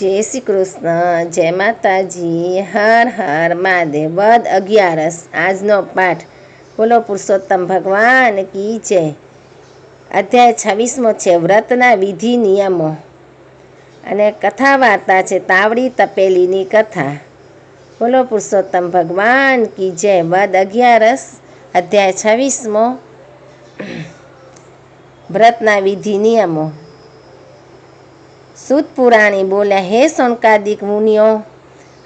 જય શ્રી કૃષ્ણ, જય માતાજી, હર હર મહાદેવ. વદ 11 આજનો પાઠ. બોલો પુરુષોત્તમ ભગવાન કી જય. અધ્યાય 26મો છે, વ્રતના વિધિ નિયમો. અને કથા વાર્તા છે તાવડી તપેલીની કથા. બોલો પુરુષોત્તમ ભગવાન કી જય. વદ 11 અધ્યાય 26મો, વ્રતના વિધિ નિયમો. સૂત પુરાણી બોલ્યા, હે શૌનકાદિક મુનિઓ,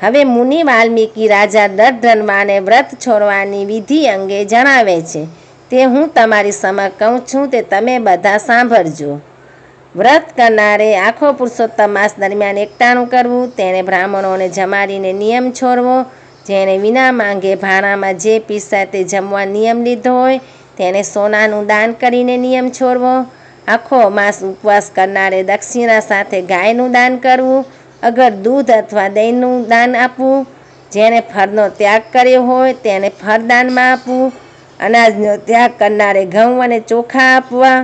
હવે મુનિ વાલ્મીકી રાજા દર્ધનવાને વ્રત છોડવાની વિધિ અંગે જણાવે છે. તે હું તમારી સમક્ષ કહું છું, તે તમે બધા સાંભળજો. વ્રત કરનારે આખો પુરુષોત્તમ માસ દરમિયાન એકટાણું કરવું, તેણે બ્રાહ્મણોને જમાડીને નિયમ છોડવો, જેણે વિના માંગે ભાણામાં જે પીસાય તે જમવા નિયમ લીધો હોય તેને સોનાનું દાન કરીને નિયમ છોડવો. આખો માસ ઉપવાસ કરનારે દક્ષિણા સાથે ગાયનું દાન કરવું, અગર દૂધ અથવા દહીંનું દાન આપવું. જેણે ફળનો ત્યાગ કર્યો હોય તેને ફળદાનમાં આપવું. અનાજનો ત્યાગ કરનારે ઘઉં અને ચોખા આપવા.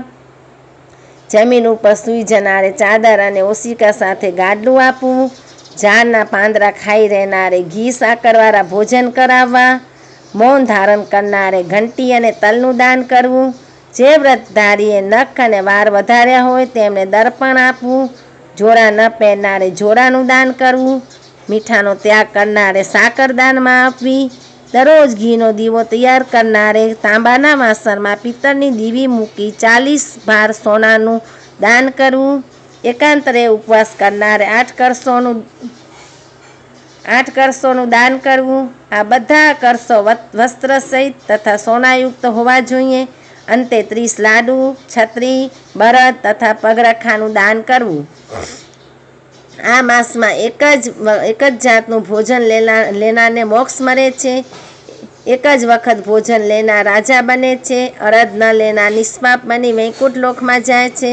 જમીન ઉપર સૂઈ જનારે ચાદર અને ઓશિકા સાથે ગાડલું આપવું. ઝાડના પાંદડા ખાઈ રહેનારે ઘી સાકરવાળા ભોજન કરાવવા. મૌન ધારણ કરનારે ઘંટી અને તલનું દાન કરવું. જે વ્રતધારીએ નખ અને વાર વધાર્યા હોય તેમને દર્પણ આપવું. જોડા ન પહેરનારે જોડાનું દાન કરવું. મીઠાનો ત્યાગ કરનારે સાકર દાનમાં આપવી. દરરોજ ઘીનો દીવો તૈયાર કરનારે તાંબાના વાસણમાં પિત્તળની દીવી મૂકી 40 ભાર સોનાનું દાન કરવું. એકાંતરે ઉપવાસ કરનારે 8 કરશોનું દાન કરવું. આ બધા કરશો વસ્ત્ર સહિત તથા સોનાયુક્ત હોવા જોઈએ. અંતે 30 લાડુ, છત્રી, બળદ તથા પગરખાનું દાન કરવું. આ માસમાં એક જ જાતનું ભોજન લેનારને મોક્ષ મળે છે. એક જ વખત ભોજન લેનાર રાજા બને છે. અરદ ન લેનાર નિષ્પાપ બની વૈકુંઠ લોકમાં જાય છે.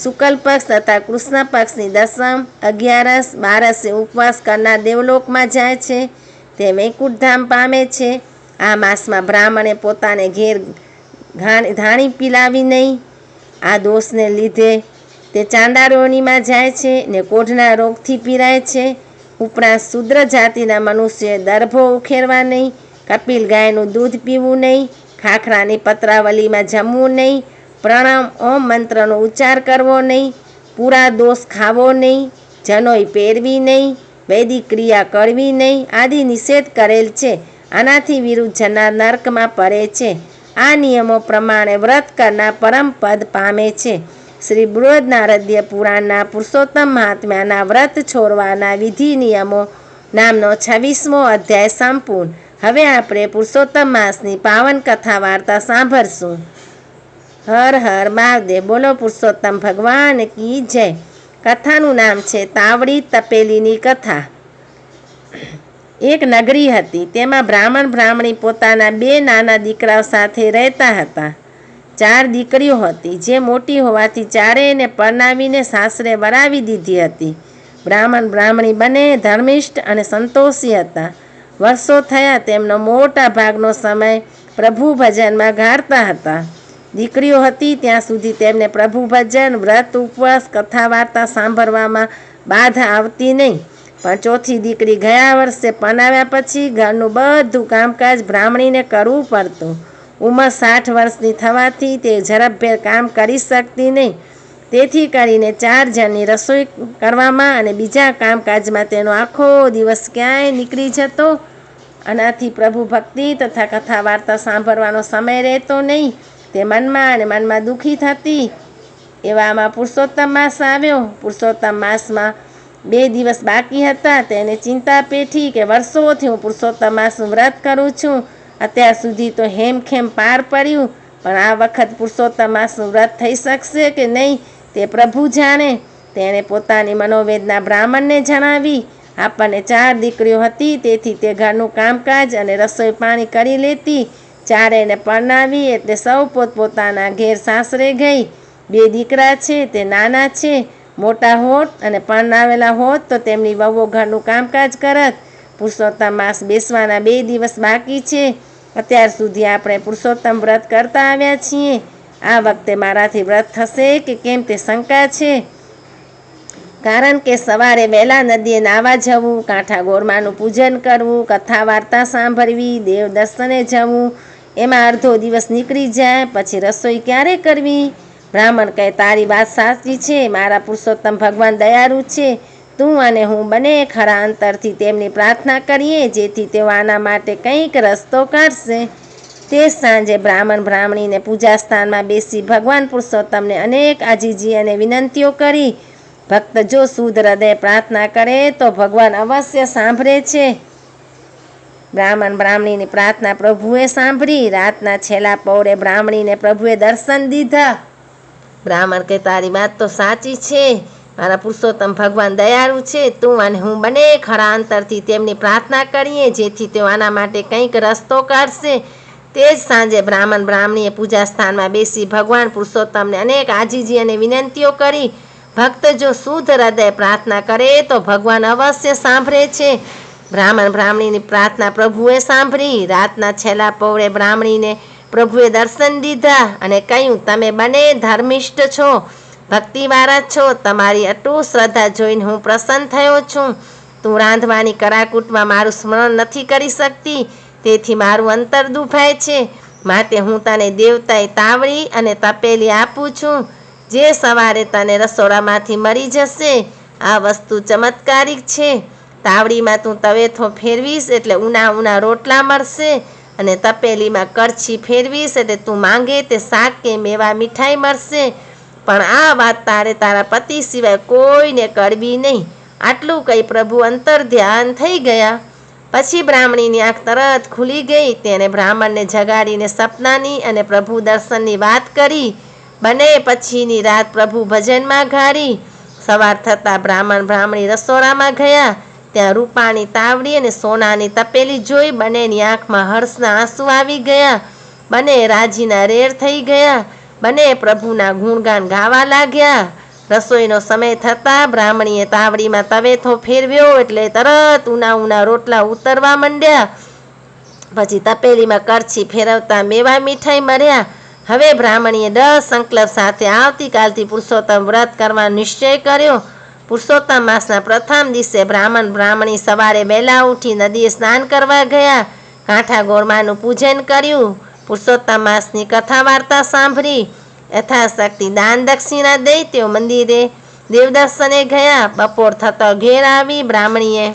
શુક્લ પક્ષ તથા કૃષ્ણ પક્ષની 10મ, 11, 12 ઉપવાસ કરનાર દેવલોકમાં જાય છે. તે વૈકુંઠ ધામ પામે છે. આ માસમાં બ્રાહ્મણે પોતાને ઘેર ધાણી પીલાવી નહીં. આ દોષને લીધે તે ચાંડાળોનીમાં જાય છે ને કોઢના રોગથી પીરાય છે. ઉપરાંત શુદ્ર જાતિના મનુષ્યએ દર્ભો ઉખેરવા નહીં. કપિલ ગાયનું દૂધ પીવું નહીં. ખાખરાની પત્રાવલીમાં જમવું નહીં. પ્રણામ ઓમ મંત્રનો ઉચ્ચાર કરવો નહીં. પૂરા દોષ ખાવો નહીં. જનોઈ પહેરવી નહીં. વૈદિક ક્રિયા કરવી નહીં આદિ નિષેધ કરેલ છે. આનાથી વિરુદ્ધ જનાર નર્કમાં પડે છે. આ નિયમો પ્રમાણે વ્રત કરનાર પરમપદ પામે છે. શ્રી બૃહદ નારદીય પુરાણના પુરુષોત્તમ મહાત્મ્યના વ્રત છોડવાના વિધિ નિયમો નામનો 26મો અધ્યાય સંપૂર્ણ. હવે આપણે પુરુષોત્તમ માસની પાવન કથા વાર્તા સાંભળશું. હર હર મહાદેવ. બોલો પુરુષોત્તમ ભગવાન કી જય. કથાનું નામ છે તાવડી તપેલીની કથા. એક નગરી હતી. તેમાં બ્રાહ્મણ બ્રાહ્મણી પોતાના 2 નાના દીકરાઓ સાથે રહેતા હતા. 4 દીકરીઓ હતી, જે મોટી હોવાથી ચારેયને પરણાવીને સાસરે વરાવી દીધી હતી. બ્રાહ્મણ બ્રાહ્મણી બંને ધર્મિષ્ઠ અને સંતોષી હતા. વર્ષો થયા તેમનો મોટા ભાગનો સમય પ્રભુ ભજનમાં ગાળતા હતા. દીકરીઓ હતી ત્યાં સુધી તેમને પ્રભુ ભજન, વ્રત, ઉપવાસ, કથા વાર્તા સાંભળવામાં બાધા આવતી નહીં. પણ ચોથી દીકરી ગયા વર્ષે પરણાવ્યા પછી ઘરનું બધું કામકાજ બ્રાહ્મણીને કરવું પડતું. ઉંમર 60 વર્ષની થવાથી તે ઝડપભેર કામ કરી શકતી નહીં. તેથી કરીને 4 જણની રસોઈ કરવામાં અને બીજા કામકાજમાં તેનો આખો દિવસ ક્યાંય નીકળી જતો. આનાથી પ્રભુ ભક્તિ તથા કથા વાર્તા સાંભળવાનો સમય રહેતો નહીં. તે મનમાં અને મનમાં દુઃખી થતી. એવામાં પુરુષોત્તમ માસ આવ્યો. પુરુષોત્તમ માસમાં 2 દિવસ બાકી હતા. તેને ચિંતા પેઠી કે વર્ષોથી હું પુરુષોત્તમ માસનું વ્રત કરું છું. અત્યાર સુધી તો હેમખેમ પાર પડ્યું, પણ આ વખત પુરુષોત્તમ માસનું વ્રત થઈ શકશે કે નહીં તે પ્રભુ જાણે. તેણે પોતાની મનોવેદના બ્રાહ્મણને જણાવી. આપણને 4 દીકરીઓ હતી, તેથી તે ઘરનું કામકાજ અને રસોઈ પાણી કરી લેતી. ચારેયને પરણાવી એટલે સૌ પોતપોતાના ઘેર સાસરે ગઈ. 2 દીકરા છે તે નાના છે. મોટા હોત અને પરણાવેલા હોત તો તેમની વહુઓ ઘરનું કામકાજ કરત. પુરુષોત્તમ માસ બેસવાના 2 દિવસ બાકી છે. અત્યાર સુધી આપણે પુરુષોત્તમ વ્રત કરતા આવ્યા છીએ. આ વખતે મારાથી વ્રત થશે કે કેમ તે શંકા છે. કારણ કે સવારે વહેલા નદીએ નાહવા જવું, કાંઠા ગોરમાનું પૂજન કરવું, કથા વાર્તા સાંભળવી, દેવ દર્શને જવું, એમાં અડધો દિવસ નીકળી જાય. પછી રસોઈ ક્યારે કરવી? બ્રાહ્મણ કહે, તારી વાત સાચી છે. મારા પુરુષોત્તમ ભગવાન દયાળુ છે. તું અને હું બંને ખરા અંતરથી તેમની પ્રાર્થના કરીએ, જેથી તેઓ આના માટે કંઈક રસ્તો કાઢશે. તે સાંજે બ્રાહ્મણ બ્રાહ્મણીને પૂજા સ્થાનમાં બેસી ભગવાન પુરુષોત્તમને અનેક આજીજી અને વિનંતીઓ કરી. ભક્ત જો શુદ્ધ હૃદય પ્રાર્થના કરે તો ભગવાન અવશ્ય સાંભળે છે. બ્રાહ્મણ બ્રાહ્મણીની પ્રાર્થના પ્રભુએ સાંભળી. રાતના છેલ્લા પહોરે બ્રાહ્મણીને પ્રભુએ દર્શન દીધા. બ્રાહ્મણ કે, તારી વાત તો સાચી છે. મારા પુરુષોત્તમ ભગવાન દયાળુ છે. તું અને હું બંને ખરા અંતરથી તેમની પ્રાર્થના કરીએ, જેથી તેઓ આના માટે કંઈક રસ્તો કાઢશે. તે જ સાંજે બ્રાહ્મણ બ્રાહ્મણીએ પૂજા સ્થાનમાં બેસી ભગવાન પુરુષોત્તમને અનેક આજીજી અને વિનંતીઓ કરી. ભક્ત જો શુદ્ધ હૃદય પ્રાર્થના કરે તો ભગવાન અવશ્ય સાંભળે છે. બ્રાહ્મણ બ્રાહ્મણીની પ્રાર્થના પ્રભુએ સાંભળી. રાતના છેલ્લા પહોરે બ્રાહ્મણીને પ્રભુએ દર્શન દીધા અને કહ્યું, તમે બંને ધર્મિષ્ઠ છો, ભક્તિવાળા છો. તમારી અટૂટ શ્રદ્ધા જોઈને હું પ્રસન્ન થયો છું. તું રાંધવાની કરાકૂટમાં મારું સ્મરણ નથી કરી શકતી, તેથી મારું અંતર દુભાય છે. માટે હું તને દેવતાએ તાવડી અને તપેલી આપું છું, જે સવારે તને રસોડામાંથી મળી જશે. આ વસ્તુ ચમત્કારિક છે. તાવડીમાં તું તવેથો ફેરવીશ એટલે ઉના રોટલા મળશે, અને તપેલીમાં કરછી ફેરવીશ એટલે તું માંગે તે શાક કે મેવા મીઠાઈ મળશે. પણ આ વાત તારે તારા પતિ સિવાય કોઈને કરવી નહીં. આટલું કહી પ્રભુ અંતર ધ્યાન થઈ ગયા. પછી બ્રાહ્મણીની આંખ તરત ખુલી ગઈ. તેણે બ્રાહ્મણને જગાડીને સપનાની અને પ્રભુ દર્શનની વાત કરી. બંને પછીની રાત પ્રભુ ભજનમાં ગાળી. સવાર થતાં બ્રાહ્મણ બ્રાહ્મણી રસોડામાં ગયા. ત્યાં રૂપાની તાવડી અને સોનાની તપેલી જોઈ બંનેની આંખમાં હર્ષના આંસુ આવી ગયા. બંને રાજીના રેર થઈ ગયા. બંને પ્રભુના ગુણગાન ગાવા લાગ્યા. રસોઈનો સમય થતાં બ્રાહ્મણીએ તાવડીમાં તવેથો ફેરવ્યો એટલે તરત ઉના રોટલા ઉતરવા માંડ્યા. પછી તપેલીમાં કરછી ફેરવતા મેવા મીઠાઈ મળ્યા. હવે બ્રાહ્મણીએ દૃઢ સંકલ્પ સાથે આવતીકાલથી પુરુષોત્તમ વ્રત કરવાનો નિશ્ચય કર્યો. પુરુષોત્તમ માસના પ્રથમ દિવસે બ્રાહ્મણ બ્રાહ્મણી સવારે વહેલા ઉઠી નદીએ સ્નાન કરવા ગયા. કાંઠા ગોરમાનું પૂજન કર્યું. પુરુષોત્તમ માસની કથા વાર્તા સાંભળી. યથાશક્તિ દાન દક્ષિણા દઈ તેઓ મંદિરે દેવદર્શને ગયા. બપોર થતો ઘેર આવી બ્રાહ્મણીએ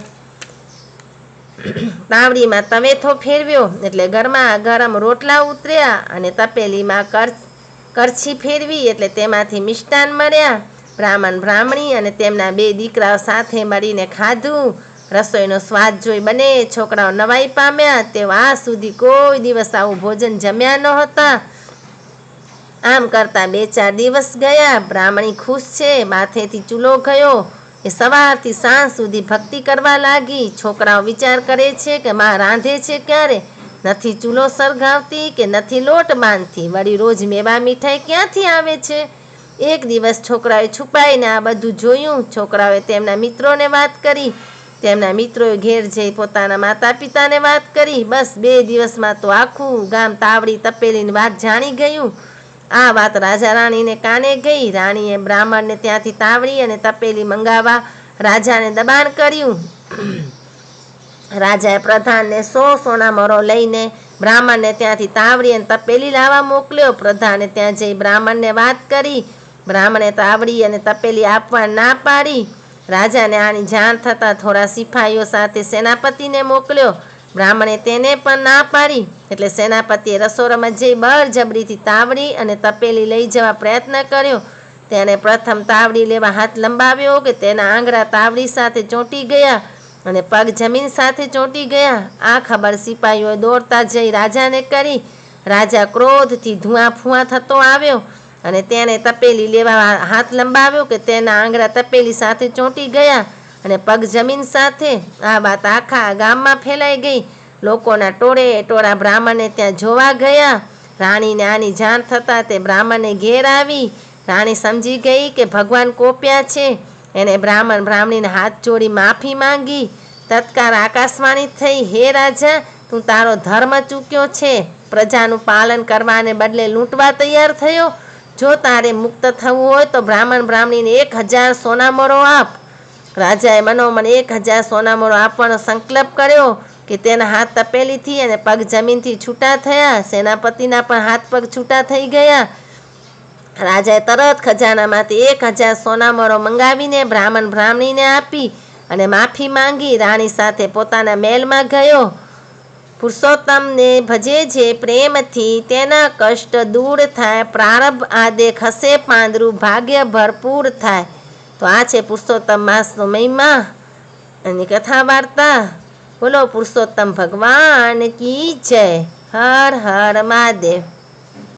તાવડીમાં તવેથો ફેરવ્યો એટલે ગરમા ગરમ રોટલા ઉતર્યા, અને તપેલીમાં કરછી ફેરવી એટલે તેમાંથી મિષ્ટાન મળ્યા. બ્રાહ્મણ બ્રાહ્મણી અને તેમના 2 દીકરાઓ સાથે મળીને ખાધું. રસોઈનો સ્વાદ જોઈ બંને છોકરાઓ નવાઈ પામ્યા. તેઓ આજ સુધી કોઈ દિવસ આવું ભોજન જમ્યા નહોતા. આમ કરતા 2-4 દિવસ ગયા. બ્રાહ્મણી ખુશ છે. માથેથી ચૂલો ગયો. એ સવારથી સાંજ સુધી ભક્તિ કરવા લાગી. છોકરાઓ વિચાર કરે છે કે માં રાંધે છે ક્યારે? નથી ચૂલો સળગાવતી કે નથી લોટ બાંધતી. વળી રોજ મેવા મીઠાઈ ક્યાંથી આવે છે? એક દિવસ છોકરાઓએ છુપાઈને આ બધું જોયું. છોકરાઓએ તેમના મિત્રોને વાત કરી. તેમના મિત્રોએ ઘેર જઈ પોતાના માતા પિતાને વાત કરી. બસ 2 દિવસમાં તો આખું ગામ તાવડી તપેલીની વાત જાણી ગયું. આ વાત રાજા રાણીને કાને ગઈ. રાણીએ બ્રાહ્મણને ત્યાંથી તાવડી અને તપેલી મંગાવવા રાજાને દબાણ કર્યું. રાજાએ પ્રધાનને 100 સોના મરો લઈને બ્રાહ્મણને ત્યાંથી તાવડી અને તપેલી લાવવા મોકલ્યો. પ્રધાને ત્યાં જઈ બ્રાહ્મણને વાત કરી. બ્રાહ્મણે તાવડી અને તપેલી આપવા ના પાડી. રાજાને આની જાણ થતાં થોડા સિપાહીઓ સાથે સેનાપતિને મોકલ્યો. બ્રાહ્મણે તેને પણ ના પાડી. એટલે સેનાપતિએ રસોડામાં જઈ બળજબરીથી તાવડી અને તપેલી લઈ જવા પ્રયત્ન કર્યો. તેણે પ્રથમ તાવડી લેવા હાથ લંબાવ્યો કે તેના આંગળા તાવડી સાથે ચોંટી ગયા અને પગ જમીન સાથે ચોંટી ગયા. આ ખબર સિપાહીઓએ દોડતા જઈ રાજાને કરી. રાજા ક્રોધથી ધુઆં ફુઆ થતો આવ્યો અને તેણે તપેલી લેવા હાથ લંબાવ્યો કે તેના આંગળા તપેલી સાથે ચોંટી ગયા અને પગ જમીન સાથે. આ વાત આખા ગામમાં ફેલાઈ ગઈ. લોકોના ટોળે બ્રાહ્મણને ત્યાં જોવા ગયા. રાણીને આની જાણ થતાં તે બ્રાહ્મણને ઘેર આવી. રાણી સમજી ગઈ કે ભગવાન કોપ્યા છે. એને બ્રાહ્મણ બ્રાહ્મણીને હાથ જોડી માફી માંગી. તત્કાળ આકાશવાણી થઈ, હે રાજા, તું તારો ધર્મ ચૂક્યો છે. પ્રજાનું પાલન કરવાને બદલે લૂંટવા તૈયાર થયો. જો તારે મુક્ત થવું હોય તો બ્રાહ્મણ બ્રાહ્મણીને 1000 સોના મરો આપ. રાજાએ મનોમન 1000 સોનામોરો આપવાનો સંકલ્પ કર્યો કે તેના હાથ તપેલીથી અને પગ જમીનથી છૂટા થયા. સેનાપતિના પણ હાથ પગ છૂટા થઈ ગયા. રાજાએ તરત ખજાનામાંથી 1000 સોનામોરો મંગાવીને બ્રાહ્મણીને આપી અને માફી માંગી રાણી સાથે પોતાના મહેલમાં ગયો. પુરુષોત્તમને ભજે જે પ્રેમથી તેના કષ્ટ દૂર થાય, પ્રારબ્ધ આદે ખસે પાંદરું, ભાગ્ય ભરપૂર થાય. તો આ છે પુરુષોત્તમ માસનો મહિમા અને કથા વાર્તા. બોલો પુરુષોત્તમ ભગવાન કી જય. હર હર મહાદેવ.